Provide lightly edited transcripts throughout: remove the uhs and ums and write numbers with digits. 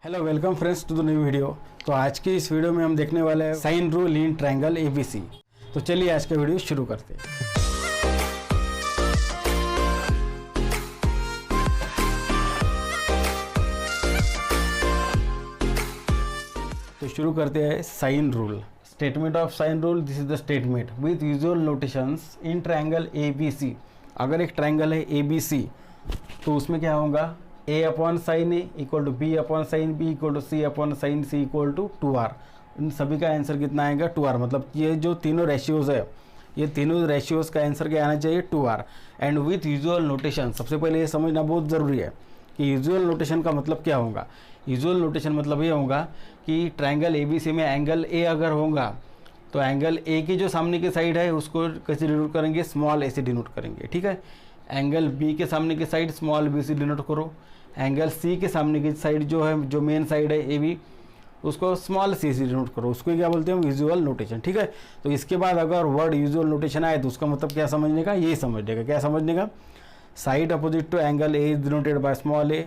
Hello welcome friends to the new video. तो आज की इस वीडियो में हम देखने वाले हैं sine rule in triangle ABC. तो चलिए आज का वीडियो शुरू करते हैं। तो शुरू करते हैं sine rule. Statement of sine rule, this is the statement with usual notations in triangle ABC. अगर एक ट्रायंगल है एबीसी तो उसमें क्या होगा, a upon sine A equal to B upon sine B equal to C upon sine C equal to 2r। इन सभी का आंसर कितना आएगा 2r। मतलब ये जो तीनों रेशियोज है, ये तीनों रेशियोज का आंसर क्या आना चाहिए 2r। And with usual notation, सबसे पहले ये समझना बहुत ज़रूरी है कि यूजुअल नोटेशन का मतलब क्या होगा। यूजुअल नोटेशन मतलब ये होगा कि ट्रायंगल एबीसी में एंगल ए अगर होगा तो एंगल ए की जो सामने की साइड है उसको कैसे डिनोट करेंगे, स्मॉल ए से डिनोट करेंगे। ठीक है, एंगल बी के सामने की साइड स्मॉल बी से डिनोट करो। एंगल सी के सामने की साइड जो है, जो मेन साइड है ए बी, उसको स्मॉल सी से डिनोट करो। उसको क्या बोलते हैं हम, विजुअल नोटेशन। ठीक है, तो इसके बाद अगर वर्ड यूजुअल नोटेशन आए तो उसका मतलब क्या समझने का, ये समझने का। क्या समझने का, side opposite to angle A is denoted by small A,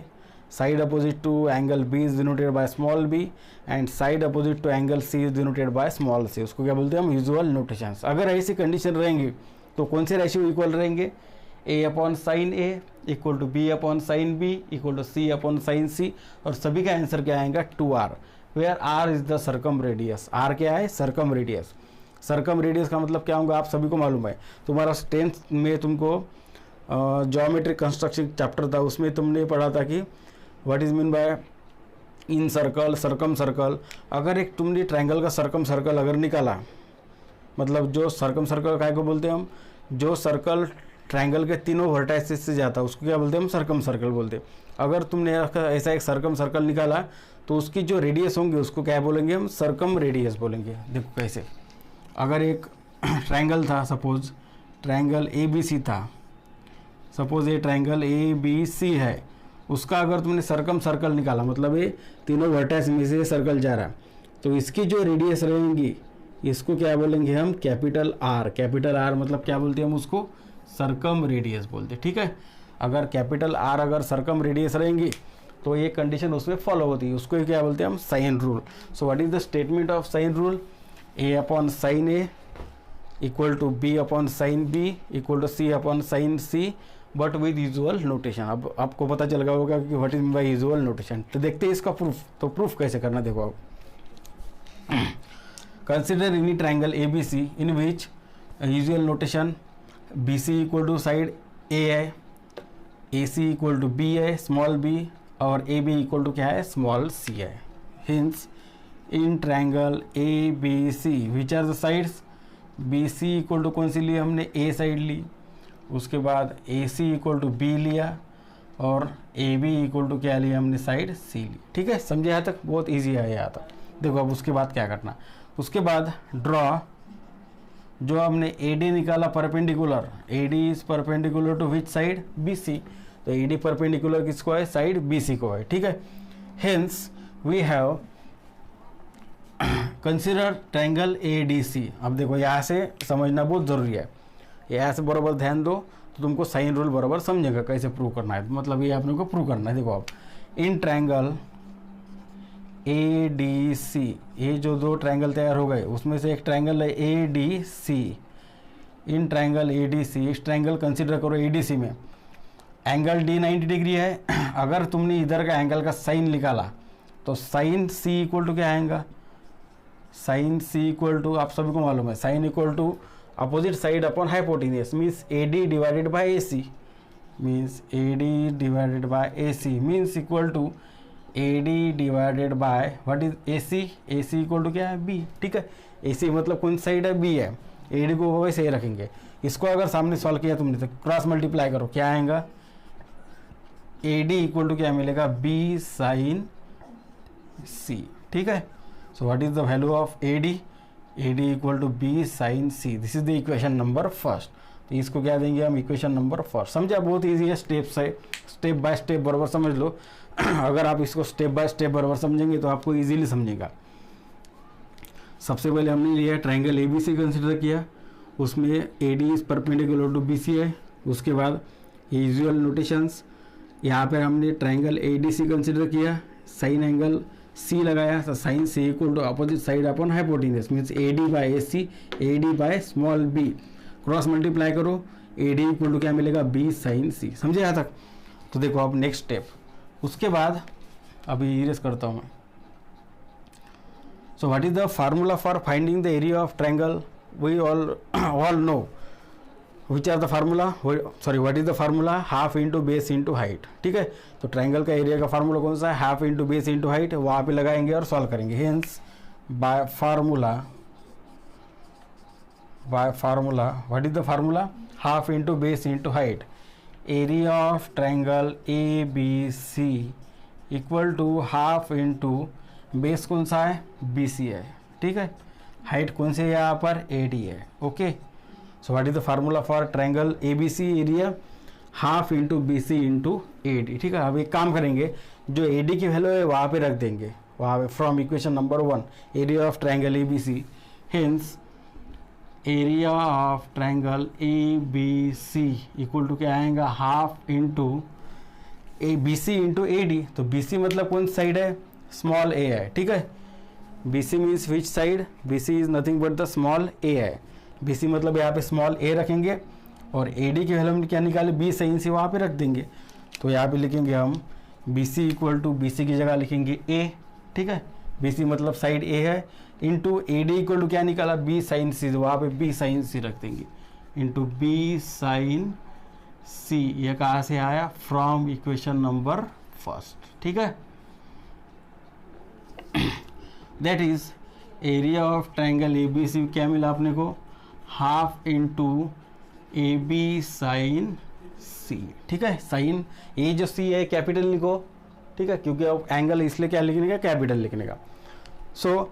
side opposite to angle B is denoted by small B, and side opposite to angle C is denoted by small C. उसको क्या बोलते हैं हम, visual notation. अगर ऐसी condition रहेंगी तो कौन से रेशियो इक्वल रहेंगे, a upon sine A equal to B upon sine B equal to C upon sine C, और सभी का आंसर क्या आएगा 2r, where r is the circumradius. r क्या है, सर्कम रेडियस। सर्कम रेडियस का मतलब क्या होगा आप सभी को मालूम है। तुम्हारा 10th में तुमको ज्योमेट्रिक कंस्ट्रक्शन चैप्टर था, उसमें तुमने पढ़ा था कि what is mean bye in circle, circum circle. अगर एक तुमने ट्रायंगल का सर्कम सर्कल अगर निकाला, मतलब जो सर्कम सर्कल काय को बोलते हैं हम, जो सर्कल ट्रायंगल के तीनों वर्टाइसेस से जाता है उसको क्या बोलते हैं हम, सर्कम सर्कल बोलते हैं। अगर तुमने ऐसा एक सर्कम सर्कल निकाला तो उसकी जो रेडियस होंगे उसको क्या बोलेंगे हम, सर्कम रेडियस बोलेंगे। देखो कैसे, अगर एक ट्रायंगल था, suppose triangle A B C था, सपोज ये ट्रायंगल ए बी सी है, उसका अगर तुमने सर्कम सर्कल निकाला, मतलब ये तीनों वर्टाइस में से सर्कल जा रहा है, तो इसकी जो रेडियस रहेंगी इसको क्या बोलेंगे हम, कैपिटल आर। कैपिटल आर मतलब क्या बोलते हैं हम उसको, सर्कम रेडियस बोलते हैं। ठीक है, अगर कैपिटल आर अगर सर्कम रेडियस रहेंगी तो ये कंडीशन उसमें फॉलो होती है, उसको क्या बोलते हैं हम, sine rule. So what is the statement of sine rule, a upon sine A equal to B upon sine B equal to C upon sine C, but with usual notation. अब आपको पता चल गया होगा कि what is mean by usual notation. तो देखते हैं इसका प्रूफ। तो प्रूफ कैसे करना, देखो आप, consider any triangle ABC in which usual notation BC equal to side A है, AC इक्वल टू B है, स्मॉल b, और AB इक्वल टू क्या है, स्मॉल c है। Hence in triangle ABC which are the sides, BC equal to कौन सी ली हमने, A साइड ली, उसके बाद AC इक्वल टू B लिया, और AB इक्वल टू क्या लिया हमने, साइड C ली। ठीक है, समझे यहाँ तक, बहुत ईजी है यहाँ तक। देखो अब उसके बाद क्या करना, उसके बाद ड्रॉ, जो हमने AD निकाला perpendicular, AD is perpendicular to which side, BC। तो AD परपेंडिकुलर किसको है, साइड BC को है। ठीक है, hence we have consider triangle ADC। अब देखो यहाँ से समझना बहुत ज़रूरी है, यहाँ से बराबर ध्यान दो तो तुमको साइन रूल बराबर समझेगा कैसे प्रूव करना है। मतलब ये आपने को प्रूव करना है। देखो अब इन ट्रायंगल ADC, ये जो दो ट्रायंगल तैयार हो गए उसमें से एक ट्रायंगल है ADC। इन ट्रायंगल ADC, इस ट्रायंगल कंसीडर करो ADC में एंगल D 90 डिग्री है। अगर तुमने इधर का एंगल का साइन निकाला तो साइन C इक्वल टू क्या आएगा, साइन C इक्वल टू आप सभी को मालूम है, sine equal to opposite side upon hypotenuse, means AD divided by AC, means AD divided by AC means equal to AD divided by what is AC। AC equal to क्या है, B। ठीक है, AC मतलब कौन side है, B है। AD को वैसे ही रखेंगे। इसको अगर सामने सॉल्व किया तुमने तो क्रॉस मल्टीप्लाई करो, क्या आएगा, AD इक्वल टू क्या मिलेगा, B साइन C। ठीक है, so what is the value of AD, AD equal to B sine C। This is the equation number first. तो इसको क्या देंगे हम, इक्वेशन नंबर फर्स्ट। समझा, बहुत ईजी है, स्टेप बाय स्टेप बराबर समझ लो। अगर आप इसको स्टेप बाय स्टेप बराबर समझेंगे तो आपको इजीली समझेगा। सबसे पहले हमने लिया ट्रायंगल ABC कंसिडर किया, उसमें AD is perpendicular to BC है। उसके बाद यूजुअल नोटेशंस, यहाँ पर हमने ट्रायंगल ADC कंसिडर किया, साइन एंगल सी लगाया तो sine C equal to opposite side upon hypotenuse means A D by A C, A D by small B, cross multiply करो, ए डी इक्वल टू क्या मिलेगा, B sine सी। समझे यहाँ तक? तो देखो अब नेक्स्ट स्टेप, उसके बाद अभी इरेज करता हूँ मैं। So what is the formula for finding the area of triangle? We all know which are the formula, sorry what is the formula, half into base into height. ठीक है, तो triangle का एरिया का formula कौन सा है, half into base into height, वहाँ पे लगाएंगे और सॉल्व करेंगे। Hence by formula what is the formula, half into base into height, area of triangle A B C equal to half into base कौन सा है, बी सी है। ठीक है, हाइट कौन सी है यहाँ पर, ए डी है। Okay, so what is the formula for triangle A B C, area half into B C into A D. ठीक है, अब एक काम करेंगे, जो ए डी की वैल्यू है वहाँ पे रख देंगे, वहाँ पे from equation number 1 area of triangle A B C, hence area of triangle A B C equal to क्या आएगा, half into A B C into A D. तो बी सी मतलब कौन साइड है, स्मॉल ए है। ठीक है, B C means which side, B C is nothing but the small A है। बी सी मतलब यहाँ पे स्मॉल ए रखेंगे और ए डी की वैल्यू हम क्या निकाले, बी साइन सी, वहाँ पे रख देंगे। तो यहाँ पे लिखेंगे हम B C equal to, B C की जगह लिखेंगे ए। ठीक है, बी सी मतलब साइड ए है, into A D equal to क्या निकाला, बी साइन सी, वहाँ पे बी साइन सी रख देंगे, इंटू बी साइन सी। ये कहाँ से आया, फ्रॉम इक्वेशन नंबर 1। ठीक है, that is area of triangle A B C क्या मिला अपने को, half into A B sine C. ठीक है, साइन ए जो सी है कैपिटल लिखो। ठीक है, क्योंकि अब एंगल इसलिए क्या लिखने का, कैपिटल लिखने का। So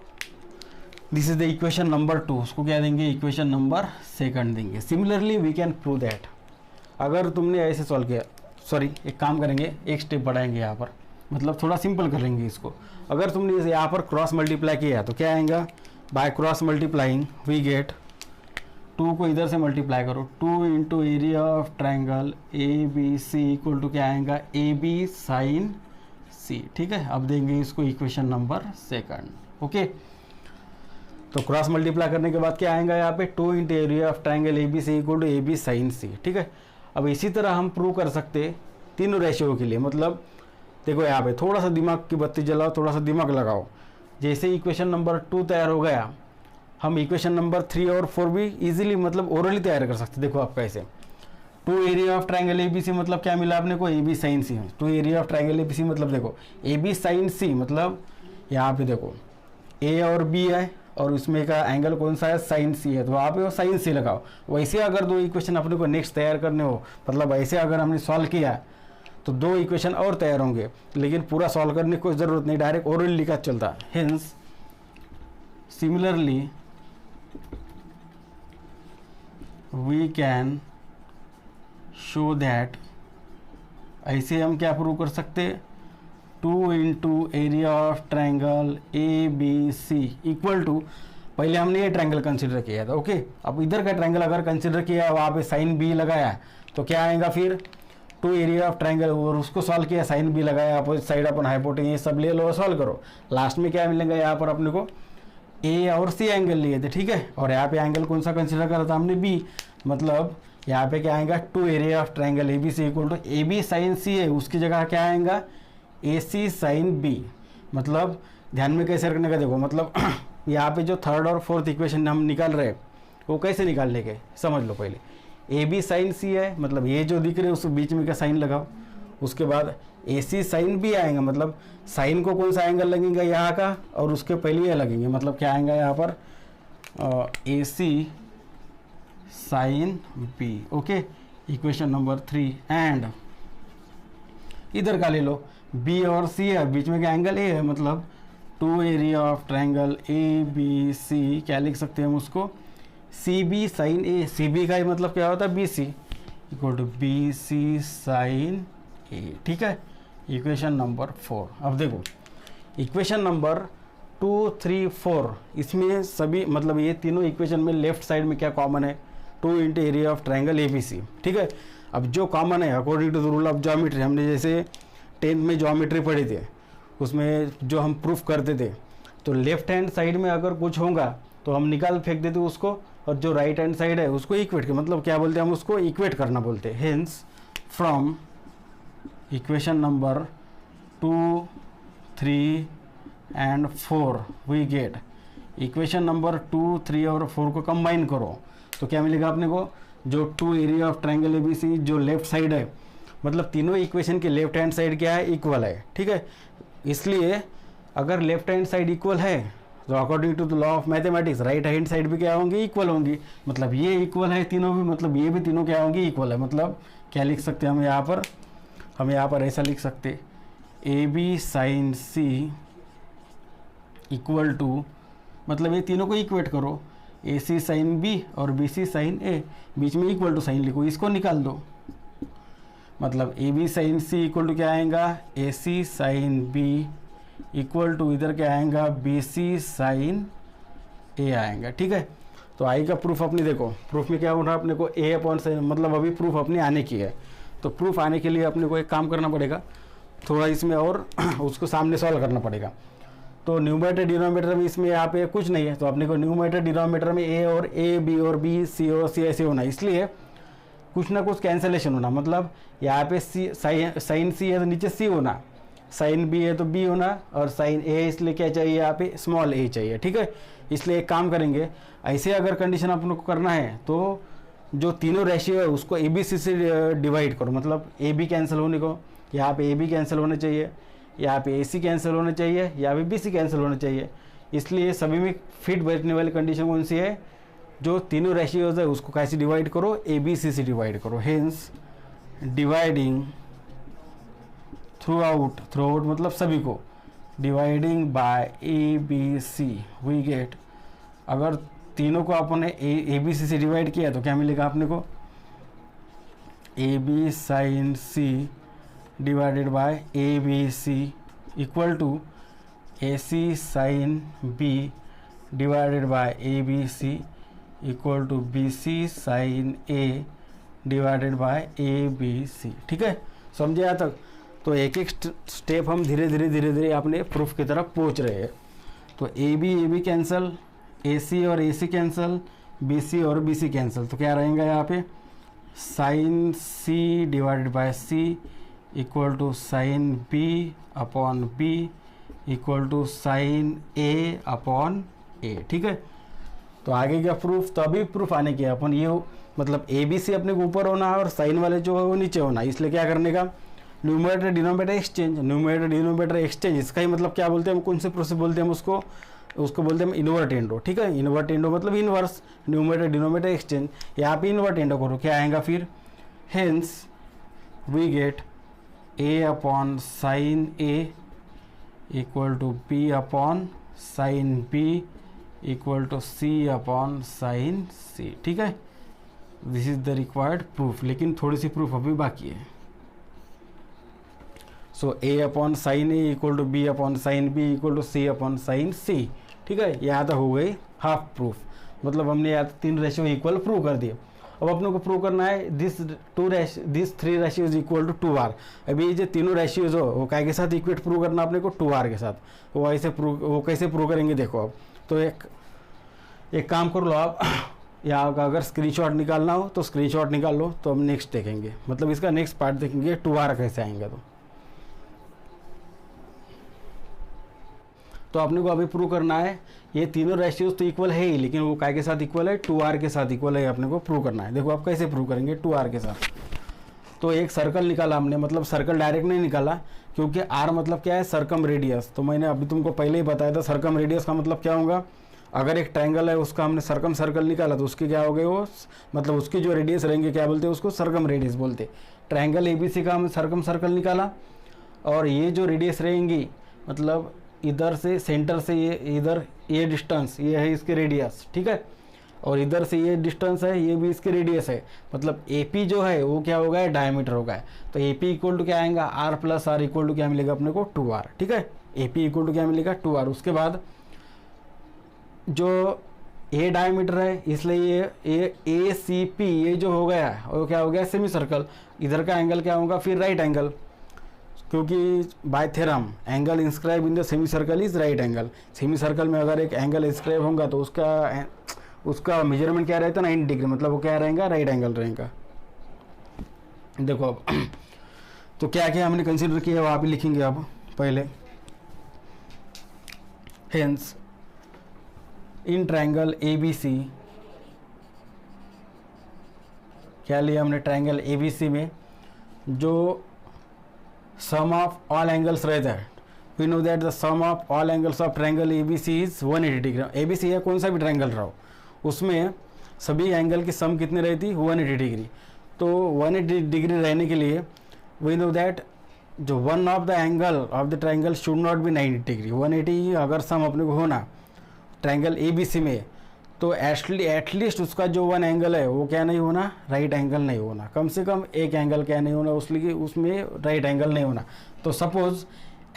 this is the equation number 2, उसको क्या देंगे, इक्वेशन नंबर 2 देंगे। Similarly we can prove that, अगर तुमने ऐसे सॉल्व किया, सॉरी एक काम करेंगे, एक स्टेप बढ़ाएंगे यहाँ पर, मतलब थोड़ा सिंपल करेंगे इसको। अगर तुमने यहाँ पर क्रॉस मल्टीप्लाई किया तो क्या आएगा, by cross multiplying we get, 2 को इधर से मल्टीप्लाई करो, 2 into area of triangle A B C equal to क्या आएगा, ए बी साइन सी। ठीक है, अब देंगे इसको इक्वेशन नंबर 2। ओके, तो क्रॉस मल्टीप्लाई करने के बाद क्या आएगा यहाँ पे, 2 into area of triangle A B C equal to A B sine C. ठीक है, अब इसी तरह हम प्रूव कर सकते तीनों रेशियो के लिए। मतलब देखो यहाँ पे थोड़ा सा दिमाग की बत्ती जलाओ, थोड़ा सा दिमाग लगाओ। जैसे इक्वेशन नंबर 2 तैयार हो गया, हम इक्वेशन नंबर 3 और 4 भी इजीली मतलब ओरली तैयार कर सकते। देखो आप कैसे, 2 area of triangle A B C मतलब क्या मिला आपने को, A B sine C. 2 area of triangle A B C मतलब देखो ए बी साइन सी, मतलब यहाँ पे देखो ए और बी है और उसमें का एंगल कौन सा है, साइन सी है, तो वहाँ पे वो साइन सी लगाओ। वैसे अगर 2 इक्वेशन अपने को नेक्स्ट तैयार करने हो, मतलब ऐसे अगर हमने सॉल्व किया तो 2 इक्वेशन और तैयार होंगे, लेकिन पूरा सॉल्व करने की कोई ज़रूरत नहीं, डायरेक्ट ओरली लिखा चलता। Hence similarly we can show that, ऐसे हम क्या प्रूव कर सकते, 2 into area of triangle A B C equal to, पहले हमने ये ट्रायंगल कंसिडर किया था। ओके, अब इधर का ट्रायंगल अगर कंसिडर किया, वहाँ पे साइन बी लगाया तो क्या आएगा फिर, 2 एरिया ऑफ ट्रायंगल और उसको सॉल्व किया, साइन बी लगाया, अपोजिट साइड अपन हाइपोटेन्यूज, ये सब ले लो, सॉल्व करो। लास्ट में क्या मिलेगा, यहाँ पर अपने को ए और सी एंगल लिए थे। ठीक है, और यहाँ पे एंगल कौन सा कंसिडर करा था हमने, बी, मतलब यहाँ पे क्या आएगा, 2 area of triangle A B C equal to A B sine C है, उसकी जगह क्या आएगा, ए सी साइन बी। मतलब ध्यान में कैसे रखने का, देखो मतलब यहाँ पे जो 3rd और 4th इक्वेशन हम निकाल रहे हैं वो कैसे निकालने के समझ लो। पहले ए बी साइन सी है, मतलब ये जो दिख रहे हैं उस बीच में का साइन लगाओ। उसके बाद ए सी साइन बी आएगा, मतलब साइन को कौन सा एंगल लगेगा यहाँ का, और उसके पहले ये लगेंगे, मतलब क्या आएगा यहाँ पर, A C sine B. Okay, equation number 3। And इधर का ले लो, बी और सी है, बीच में का एंगल ए है, मतलब 2 area of triangle A B C, क्या लिख सकते हैं हम उसको, C B sine A. C B का मतलब क्या होता है, B C equal to B C sine A. ठीक है, इक्वेशन नंबर 4। अब देखो इक्वेशन नंबर 2, 3, 4, इसमें सभी मतलब ये तीनों इक्वेशन में लेफ्ट साइड में क्या कॉमन है, 2 into area of triangle A B C. ठीक है, अब जो कॉमन है according to the rule of geometry, हमने जैसे 10th में ज्योमेट्री पढ़ी थी, उसमें जो हम प्रूफ करते थे, तो लेफ्ट हैंड साइड में अगर कुछ होगा तो हम निकाल फेंक देते उसको, और जो राइट हैंड साइड है उसको इक्वेट कर, मतलब क्या बोलते हैं हम उसको इक्वेट करना बोलते हैं। Hence from equation number 2, 3 and 4 we get, equation number 2, 3 और 4 को कंबाइन करो तो क्या मिलेगा अपने को, जो 2 एरिया ऑफ ट्रायंगल एबीसी जो लेफ्ट साइड है, मतलब तीनों इक्वेशन के लेफ्ट हैंड साइड क्या है, इक्वल है, ठीक है। इसलिए अगर लेफ्ट हैंड साइड इक्वल है तो according to the law of mathematics right hand side भी क्या होंगी, इक्वल होंगी। मतलब ये इक्वल है तीनों भी, मतलब ये भी तीनों क्या होंगी, इक्वल है। मतलब क्या लिख सकते हैं हम यहाँ पर ऐसा लिख सकते, A B sine C equal to, मतलब ये तीनों को इक्वेट करो, ए सी साइन बी और बी सी साइन ए, बीच में इक्वल टू साइन लिखो, इसको निकाल दो। मतलब A B sine C equal to क्या आएगा, A C sine B equal to इधर क्या आएगा, बी सी साइन ए आएगा, ठीक है। तो आई का प्रूफ अपने देखो, प्रूफ में क्या हो रहा है अपने को, ए अपॉन साइन, मतलब अभी प्रूफ अपने आने की है। तो प्रूफ आने के लिए अपने को एक काम करना पड़ेगा, थोड़ा इसमें और उसको सामने सॉल्व करना पड़ेगा। तो न्यूमरेटर डिनोमिनेटर में इसमें यहाँ पे कुछ नहीं है, तो अपने को न्यूमरेटर डिनोमिनेटर में ए और ए, बी और बी, सी और सी ऐसे होना, इसलिए कुछ ना कुछ कैंसलेशन होना। मतलब यहाँ पे सी साइन सी है तो नीचे सी होना, साइन बी है तो बी होना, और साइन ए है इसलिए क्या चाहिए, यहाँ पे स्मॉल ए चाहिए, ठीक है। इसलिए एक काम करेंगे, ऐसे अगर कंडीशन अपन को करना है तो जो तीनों रेशियो है उसको ए बी सी से डिवाइड करो। मतलब ए बी कैंसिल होने को, यहाँ पे ए बी कैंसिल होना चाहिए, यहाँ पे ए सी कैंसिल होना चाहिए, यहाँ पे बी सी कैंसिल होना चाहिए। इसलिए सभी में फिट बैठने वाली कंडीशन कौन सी है, जो तीनों रेशियोज है उसको कैसे डिवाइड करो, ए बी सी से डिवाइड करो। हेंस डिवाइडिंग थ्रू आउट मतलब सभी को, dividing by A B C we get, अगर तीनों को आपने ए बी सी से डिवाइड किया तो क्या मिलेगा अपने को, A B sine C divided by A B C equal to A C sine B divided by A B C equal to B C sine A divided by A B C, ठीक है। समझे यहाँ तक? तो एक एक step हम धीरे धीरे अपने प्रूफ की तरफ पहुँच रहे हैं। तो ए बी कैंसिल, ए सी और ए सी कैंसिल, बी सी और बी सी कैंसिल, तो क्या रहेगा यहाँ पे, sine C divided by C equal to sine B upon B equal to sine A upon A, ठीक है। तो आगे क्या प्रूफ, तो अभी प्रूफ आने की अपन ये मतलब ए बी सी अपने को ऊपर होना है और साइन वाले जो है वो नीचे होना है। इसलिए क्या करने का, numerator denominator exchange, numerator denominator exchange, इसका ही मतलब क्या बोलते हैं हम, कौन से प्रोसेस बोलते हैं हम उसको बोलते हैं इन्वर्टेंडो, ठीक है। इन्वर्टेंडो मतलब इनवर्स, न्यूमरेटर डिनोमिनेटर एक्सचेंज, यहाँ पे इन्वर्टेंडो करो, क्या आएगा फिर, hence we get A upon sine A equal to B upon sine B equal to C upon sine C, ठीक है। This is the required proof, लेकिन थोड़ी सी प्रूफ अभी बाकी है। So A upon sine A equal to B upon sine B equal to C upon sine C, ठीक है। यहाँ तक हो गई हाफ प्रूफ, मतलब हमने यहाँ तीन रेशियो इक्वल प्रूव कर दिए। अब अपने को प्रूव करना है this three ratios equal to 2r। अभी जो तीनों रेशियोज हो वो काय के साथ इक्वेट प्रूव करना अपने को 2r के साथ। वो ऐसे वो कैसे प्रूव करेंगे देखो। अब तो एक काम कर लो आप, यहाँ का अगर स्क्रीनशॉट निकालना हो तो स्क्रीनशॉट निकाल लो। तो हम नेक्स्ट देखेंगे, मतलब इसका नेक्स्ट पार्ट देखेंगे 2r कैसे आएंगे। तो अपने को अभी प्रूव करना है ये तीनों रेशियोज तो इक्वल है ही, लेकिन वो काय के साथ इक्वल है, 2r के साथ इक्वल है, अपने को प्रूव करना है। देखो आप कैसे प्रूव करेंगे 2r के साथ। तो एक सर्कल निकाला हमने, मतलब सर्कल डायरेक्ट नहीं निकाला, क्योंकि r मतलब क्या है, सर्कम रेडियस। तो मैंने अभी तुमको पहले ही बताया था सर्कम रेडियस का मतलब क्या होगा। अगर एक ट्रायंगल है उसका हमने सर्कम सर्कल निकाला तो उसके क्या हो गए वो, मतलब उसकी जो रेडियस रहेंगे क्या बोलते हैं उसको, सर्कम रेडियस बोलते। ट्रायंगल ABC का हमने सर्कम सर्कल निकाला, और ये जो रेडियस रहेंगी, मतलब इधर से सेंटर से ये इधर ये डिस्टेंस, ये है इसके रेडियस, ठीक है। और इधर से ये डिस्टेंस है, ये भी इसके रेडियस है। मतलब AP जो है वो क्या होगा, डायमीटर होगा। तो AP इक्वल टू क्या आएगा, r plus r equal to क्या मिलेगा अपने को 2r, ठीक है। AP इक्वल टू क्या मिलेगा 2r। उसके बाद जो A डायमीटर है, इसलिए ये ACP ये जो हो गया वो क्या हो गया, सेमी सर्कल। इधर का एंगल क्या होगा फिर राइट एंगल। क्योंकि bye theorem angle inscribe in the semi circle is right angle. Semi circle में अगर एक एंगल इंस्क्राइब होगा तो उसका मेजरमेंट क्या रहता है 90 डिग्री, मतलब वो क्या रहेगा, राइट एंगल रहेगा। देखो अब तो क्या क्या हमने कंसिडर किया वहाँ पे लिखेंगे अब पहले। हेंस इन ट्रायंगल ABC, क्या लिया हमने, ट्रायंगल ABC में जो सम ऑफ ऑल एंगल्स रहता है, we know that the sum of all angles of triangle ABC is 180 degree. ABC है कौन सा भी ट्रायंगल रहो, उसमें सभी एंगल की सम कितनी रहती, 180 डिग्री। तो 180 डिग्री रहने के लिए वी नो दैट जो one of the angle of the triangle should not be 90 degree. 180 अगर सम अपने को होना ट्रायंगल ABC में, तो एटलीस्ट उसका जो वन एंगल है वो क्या नहीं होना, राइट एंगल नहीं होना, कम से कम एक एंगल क्या नहीं होना, उसमें राइट एंगल नहीं होना। तो suppose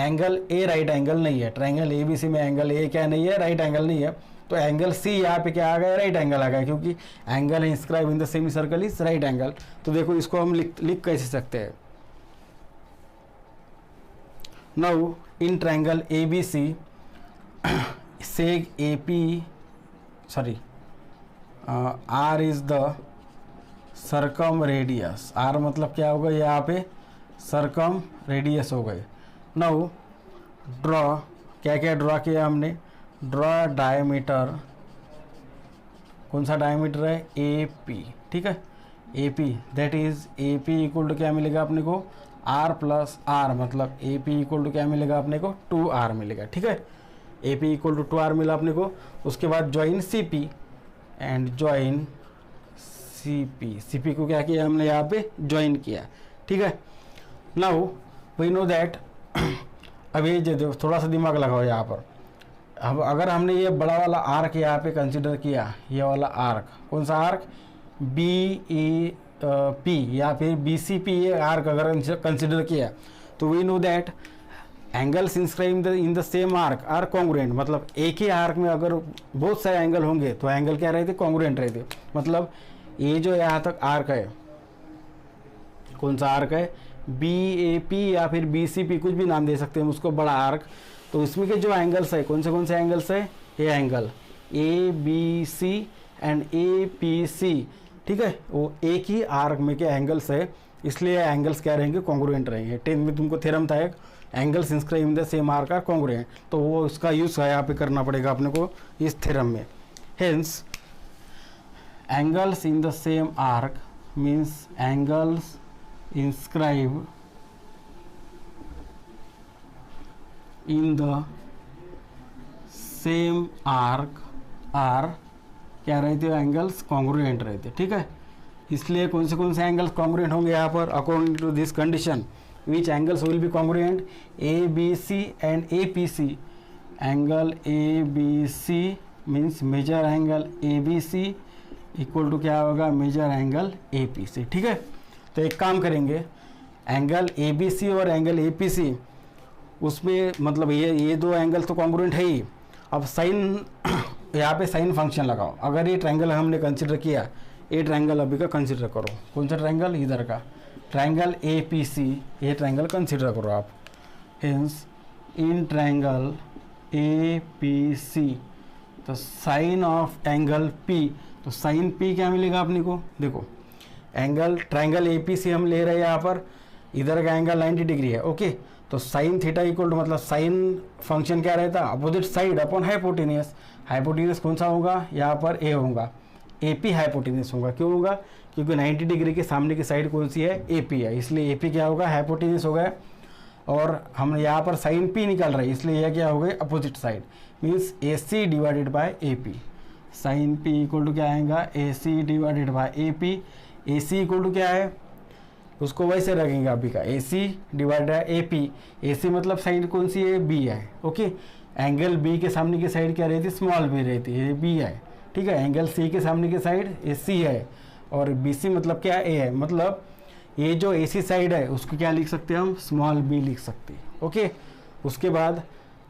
angle A right angle नहीं है, ट्रायंगल ABC में एंगल A क्या नहीं है, राइट एंगल नहीं है, तो एंगल C यहाँ पे क्या आ गया, राइट एंगल आ गया, क्योंकि angle inscribe in the semi circle is right angle. तो देखो इसको हम लिख कैसे सकते हैं। Now in triangle ABC seg AP sorry R is the circum radius. R मतलब क्या होगा यहाँ पे, सरकम रेडियस हो गए। नाउ ड्रॉ, क्या क्या ड्रॉ किया हमने, ड्रॉ डायमीटर, कौन सा डायमीटर है, AP, ठीक है, AP that is AP equal to क्या मिलेगा अपने को, R प्लस R, मतलब AP इक्वल टू क्या मिलेगा अपने को, 2R मिलेगा, ठीक है। AP इक्वल टू 2R मिला अपने को। उसके बाद join CP and join CP को क्या किया हमने यहाँ पे ज्वाइन किया, ठीक है। नाउ वी नो दैट अब ये थोड़ा सा दिमाग लगाओ यहाँ पर। अब अगर हमने ये बड़ा वाला आर्क यहाँ पे कंसिडर किया, ये वाला आर्क, कौन सा आर्क, BAP या फिर BCP, ये आर्क अगर कंसिडर किया, तो we know that angles inscribe in the same arc are congruent. मतलब एक ही आर्क में अगर बहुत सारे एंगल होंगे तो एंगल क्या रहते, कॉन्ग्रुएंट रहते। मतलब ये जो यहाँ तक आर्क है, कौन सा आर्क है, BAP या फिर BCP, कुछ भी नाम दे सकते हैं उसको, बड़ा आर्क। तो इसमें के जो एंगल्स है, कौन से एंगल्स है, ये एंगल ABC एंड APC, ठीक है, वो एक ही आर्क में के एंगल्स है, इसलिए एंगल्स क्या रहेंगे, कॉन्ग्रुएंट रहेंगे। 10th में तुमको थ्योरम था एक, angles inscribe in the same arc are congruent, तो वो उसका यूज़ यहाँ पे करना पड़ेगा अपने को इस थ्योरम में। Hence angles in the same arc means angles inscribe in the same arc are क्या रहते हैं, एंगल्स कॉन्ग्रुएंट रहते हैं, ठीक है। इसलिए कौन से एंगल्स कॉन्ग्रुएंट होंगे यहाँ पर, according to this condition which angles will be congruent, ABC and APC। Angle ABC means measure angle ABC equal to क्या होगा, मेजर एंगल APC, ठीक है। तो एक काम करेंगे, एंगल ABC और एंगल APC, उसमें मतलब ये दो एंगल तो कॉन्ग्रुएंट है ही। अब साइन यहाँ पे साइन फंक्शन लगाओ। अगर ये ट्रायंगल हमने कंसिडर किया, ये ट्रायंगल अभी का कंसिडर करो, कौन सा ट्रायंगल, इधर का ट्रायंगल APC, ये ट्रायंगल कंसिडर करो आप। हेंस इन ट्रायंगल APC तो साइन ऑफ एंगल P, तो साइन P क्या मिलेगा अपने को, देखो एंगल ट्रायंगल APC हम ले रहे हैं यहाँ पर, इधर का एंगल 90 डिग्री है, ओके। तो साइन थीटा इक्वल टू, मतलब साइन फंक्शन क्या रहता है, opposite side upon hypotenuse. Hypotenuse कौन सा होगा, यहाँ पर A होगा, AP हाइपोटेनियस होगा। क्यों होगा, क्योंकि 90 डिग्री के सामने की साइड कौन सी है, AP है, इसलिए AP क्या होगा, हाइपोटेनियस हो गया। और हम यहाँ पर साइन P निकाल रहे हैं, इसलिए यह क्या हो गई, opposite side, means AC divided by AP। Sine P equal to क्या आएगा, AC divided by AP। AC equal to क्या है, उसको वैसे रखेंगे अभी का, AC divided by AP। AC मतलब साइड कौन सी है, B है, ओके। एंगल B के सामने की साइड क्या रहती है, स्मॉल b रहती है, B है, ठीक है। एंगल C के सामने की साइड AC है, और BC मतलब क्या, A है। मतलब ये जो AC साइड है उसको क्या लिख सकते हैं हम, स्मॉल b लिख सकते हैं, ओके। उसके बाद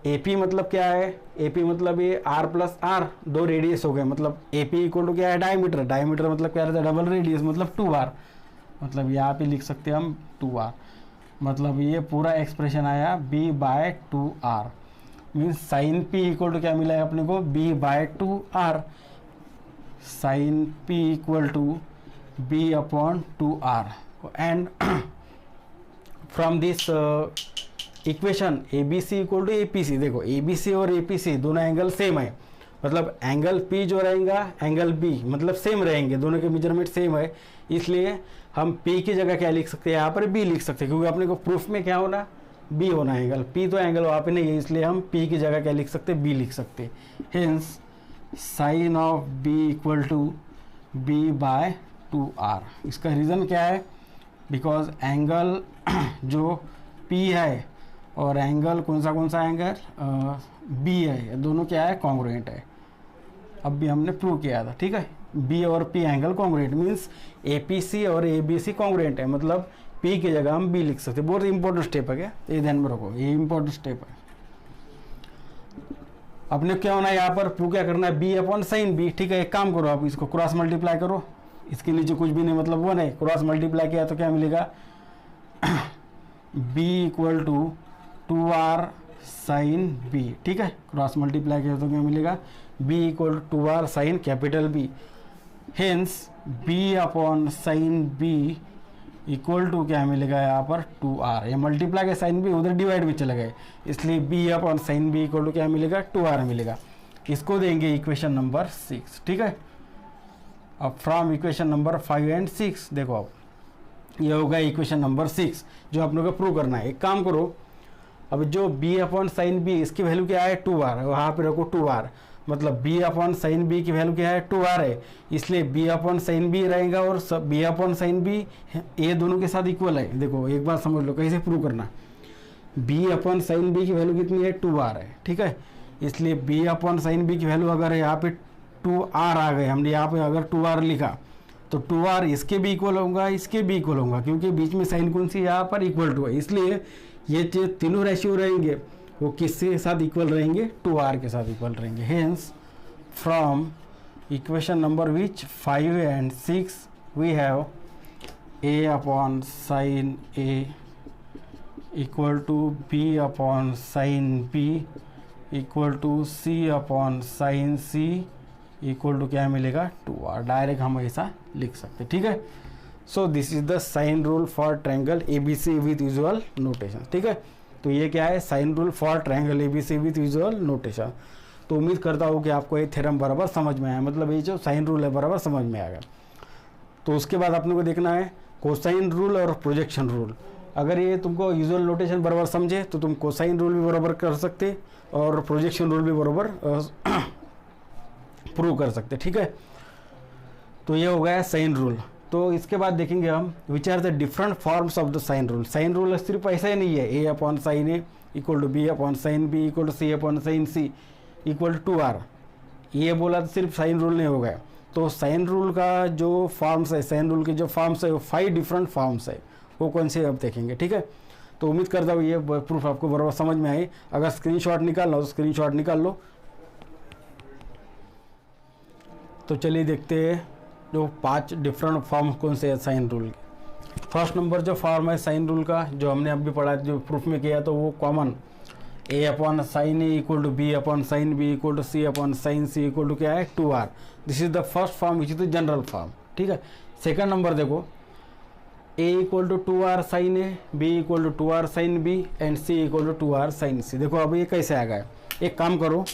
AP मतलब क्या है, AP मतलब ये R प्लस R, दो रेडियस हो गए, मतलब AP इक्वल टू क्या है, डायमीटर। डायमीटर मतलब क्या रहता है, डबल रेडियस, मतलब 2R, मतलब यहाँ पे लिख सकते हैं हम 2R। मतलब ये पूरा एक्सप्रेशन आया b/2r, means sine p equal to क्या मिला है अपने को, b/2r, sine p equal to b/2r, and from this equation A B C equal to A P C, देखो ए बी सी और ए पी सी दोनों एंगल सेम है, मतलब एंगल P जो रहेगा एंगल B मतलब सेम रहेंगे, दोनों के मेजरमेंट सेम है, इसलिए हम P की जगह क्या लिख सकते हैं, यहाँ पर B लिख सकते हैं, क्योंकि अपने को प्रूफ में क्या होना, B होना एंगल, P तो एंगल वहाँ पे नहीं है, इसलिए हम P की जगह क्या लिख सकते हैं, B लिख सकते हैं। Hence sine of B equal to b/2r। इसका रीज़न क्या है, बिकॉज एंगल जो P है और एंगल कौन सा एंगल B है, दोनों क्या है, कॉन्ग्रुएंट है। अब भी हमने प्रूव किया था, ठीक है, B और P angle congruent, means APC और ABC कॉन्ग्रुएंट है, मतलब P की जगह हम B लिख सकते हैं। बहुत इंपॉर्टेंट स्टेप है, क्या ये ध्यान में रखो, ये इंपॉर्टेंट स्टेप है। अपने क्या होना है यहाँ पर, प्रूव क्या करना है, b/sin B, ठीक है। एक काम करो, आप इसको क्रॉस मल्टीप्लाई करो, इसके नीचे कुछ भी नहीं, मतलब 1 है, क्रॉस मल्टीप्लाई किया तो क्या मिलेगा, b equal to 2r sine B, ठीक है। क्रॉस मल्टीप्लाई किया तो क्या मिलेगा, b equal to 2r sine capital B, hence b/sin B equal to क्या मिलेगा यहाँ पर 2r, ये मल्टीप्लाई के साइन B उधर डिवाइड में चले गए, इसलिए b/sin B इक्वल टू क्या मिलेगा, 2r मिलेगा। इसको देंगे इक्वेशन नंबर 6, ठीक है। अब फ्रॉम इक्वेशन नंबर 5 एंड 6 देखो, अब ये होगा इक्वेशन नंबर 6 जो आप लोगों को प्रूव करना है। एक काम करो, अब जो b/sin B इसकी वैल्यू क्या है, 2r, वहाँ पे रखो 2r, मतलब b/sin B की वैल्यू क्या है, 2r है, इसलिए b/sin B रहेगा और b/sin B ये दोनों के साथ इक्वल है। देखो एक बार समझ लो कैसे प्रूव करना, b/sin B की वैल्यू कितनी है, 2r है, ठीक है। इसलिए b/sin B की वैल्यू अगर यहाँ पे 2r आ गए, हमने यहाँ पे अगर 2r लिखा तो 2r इसके भी इक्वल होगा, इसके भी इक्वल होगा, क्योंकि बीच में साइन कौन सी यहाँ पर इक्वल टू है, इसलिए ये जो तीनों रेशियो रहेंगे वो किसके साथ इक्वल रहेंगे, 2r के साथ इक्वल रहेंगे। Hence from equation number which 5 and 6 we have a/sin A equal to b/sin B equal to c/sin C equal to क्या मिलेगा, 2r। डायरेक्ट हम ऐसा लिख सकते, ठीक है। So this is the sine rule for triangle ABC with usual notation, ठीक है। तो ये क्या है, sine rule for triangle ABC with usual notation. तो उम्मीद करता हूँ कि आपको ये थ्योरम बराबर समझ में आया, मतलब ये जो साइन रूल है बराबर समझ में आएगा। तो उसके बाद अपने को देखना है कोसाइन रूल और प्रोजेक्शन रूल। अगर ये तुमको यूजुअल नोटेशन बराबर समझे तो तुम कोसाइन रूल भी बराबर कर सकते और प्रोजेक्शन रूल भी बराबर प्रूव कर सकते, ठीक है। तो ये हो गया साइन रूल। तो इसके बाद देखेंगे हम which are the different forms of the sine rule. Sine rule सिर्फ ऐसा ही नहीं है a/sin A equal to b/sin B equal to c/sin C equal to 2r, ये बोला तो सिर्फ साइन रूल नहीं हो गया। तो साइन रूल का जो फॉर्म्स है, साइन रूल के जो फॉर्म्स है वो 5 डिफरेंट फॉर्म्स है, वो कौन से अब देखेंगे, ठीक है। तो उम्मीद करता हूँ ये प्रूफ आपको बराबर समझ में आई। अगर स्क्रीनशॉट निकालना हो तो स्क्रीनशॉट निकाल लो। तो चलिए देखते हैं जो 5 डिफरेंट फॉर्म कौन से है साइन रूल के। फर्स्ट नंबर जो फॉर्म है साइन रूल का, जो हमने अभी पढ़ा, जो प्रूफ में किया, तो वो common a/sin A equal to b/sin B equal to c/sin C equal to क्या है, 2r। This is the first form which is the general form, ठीक है। सेकंड नंबर देखो, a equal to 2r sin A, b equal to 2r sin B and c equal to 2r sin C। देखो अब ये कैसे आ गया, एक काम करो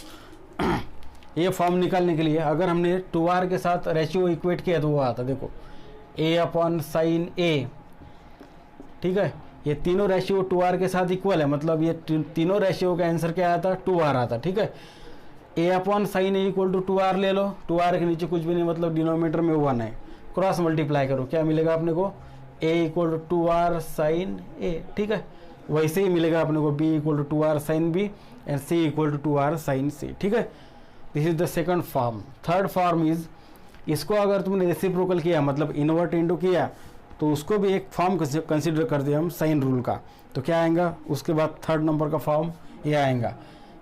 ये फॉर्म निकालने के लिए अगर हमने 2r के साथ रेशियो इक्वेट किया तो वो आता, देखो a/sin A, ठीक है। ये तीनों रेशियो 2r के साथ इक्वल है, मतलब ये तीनों रेशियो का आंसर क्या आता, 2r आता, ठीक है। a/sin A equal to 2r ले लो, 2r के नीचे कुछ भी नहीं, मतलब डिनोमिनेटर में 1 है, क्रॉस मल्टीप्लाई करो, क्या मिलेगा अपने को, a equal to 2r sin A, ठीक है। वैसे ही मिलेगा अपने को b equal to 2r sin B and c equal to 2r sin C, ठीक है। This is the second form. Third form is, इसको अगर तुमने रेसिप्रोकल किया, मतलब इन्वर्ट इंटू किया, तो उसको भी एक फॉर्म कंसिडर कर दिया हम साइन रूल का, तो क्या आएगा उसके बाद थर्ड नंबर का फॉर्म ये आएगा,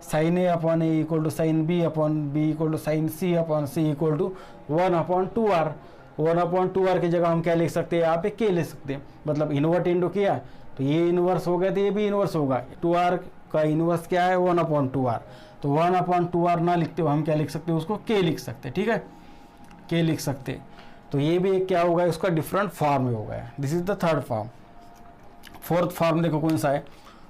sin A/A equal to sin B/B equal to sin C/C equal to 1/2r। 1/2r की जगह हम क्या लिख सकते हैं, यहाँ पे k लिख सकते हैं, मतलब इन्वर्ट इंटू किया तो ये इन्वर्स हो गया तो ये भी इन्वर्स होगा। 2r का इन्वर्स क्या है 1/2r, तो 1/2r ना लिखते हो हम क्या लिख सकते हैं उसको k लिख सकते हैं, ठीक है, k लिख सकते। तो ये भी एक क्या होगा उसका डिफरेंट फॉर्म में होगा। This is the third form. Fourth form देखो कौन सा है।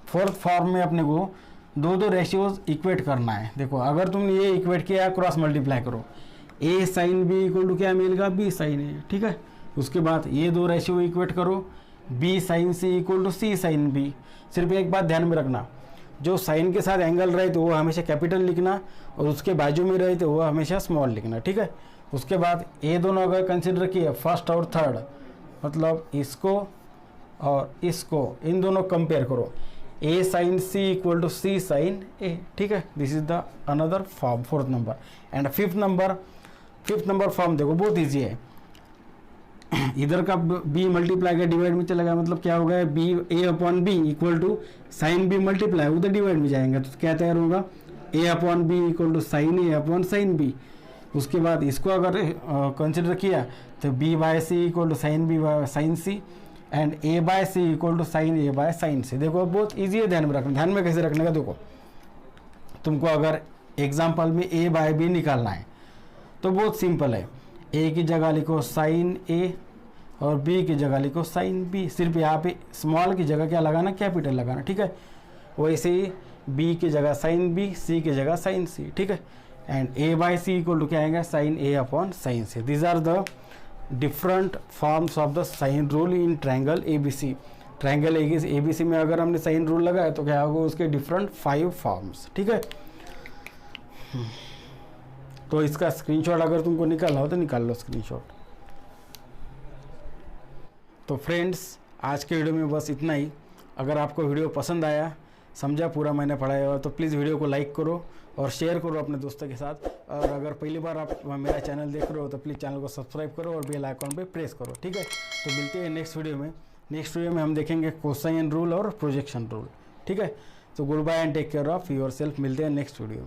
फोर्थ फॉर्म में अपने को दो रेशियोज इक्वेट करना है। देखो अगर तुमने ये इक्वेट किया क्रॉस मल्टीप्लाई करो, a sine b equal to क्या मिलेगा b साइन a, ठीक है। उसके बाद ये दो रेशियो इक्वेट करो, b sine c equal to c sine b। सिर्फ एक बात ध्यान में रखना, जो साइन के साथ एंगल रहे तो वो हमेशा कैपिटल लिखना और उसके बाजू में रहे तो वो हमेशा स्मॉल लिखना, ठीक है। उसके बाद ये दोनों अगर कंसिडर किए फर्स्ट और थर्ड, मतलब इसको और इसको, इन दोनों कंपेयर करो, a sine c equal to c sine a, ठीक है। This is the another form fourth number. And fifth number form देखो बहुत ईजी है। इधर का b मल्टीप्लाई का डिवाइड में चला गया, मतलब क्या हो गया b a upon B equal to sine b multiply, उधर डिवाइड में जाएंगे तो क्या तैयार होगा a upon B equal to sine a upon sine b। उसके बाद इसको अगर कंसिडर किया तो b by C equal to sine b by sine C and a by C equal to sine a by sine C. देखो बहुत easy है, ध्यान में रखना। ध्यान में कैसे रखने का, देखो तुमको अगर एग्जाम्पल में a बाय b निकालना है तो बहुत सिंपल है। a की जगह लिखो साइन a और b की जगह लिखो साइन b। सिर्फ यहाँ पे स्मॉल की जगह क्या लगाना, कैपिटल लगाना, ठीक है। वैसे ही b की जगह साइन b, c की जगह साइन c, ठीक है। And a by c equal to क्या आएगा sine a upon sine c। These are the different forms of the sine rule in triangle ABC। Triangle ABC में अगर हमने साइन रूल लगाया तो क्या होगा उसके डिफरेंट 5 फॉर्म्स, ठीक है। तो इसका स्क्रीनशॉट अगर तुमको निकालना हो तो निकाल लो स्क्रीनशॉट। तो फ्रेंड्स आज के वीडियो में बस इतना ही। अगर आपको वीडियो पसंद आया, समझा पूरा मैंने पढ़ाया हो, तो प्लीज़ वीडियो को लाइक करो और शेयर करो अपने दोस्तों के साथ। और अगर पहली बार आप मेरा चैनल देख रहे हो तो प्लीज़ चैनल को सब्सक्राइब करो और बेल आइकॉन पे प्रेस करो, ठीक है। तो मिलते हैं नेक्स्ट वीडियो में। नेक्स्ट वीडियो में हम देखेंगे कोसाइन रूल और प्रोजेक्शन रूल, ठीक है। तो goodbye and take care of yourself. मिलते हैं नेक्स्ट वीडियो में।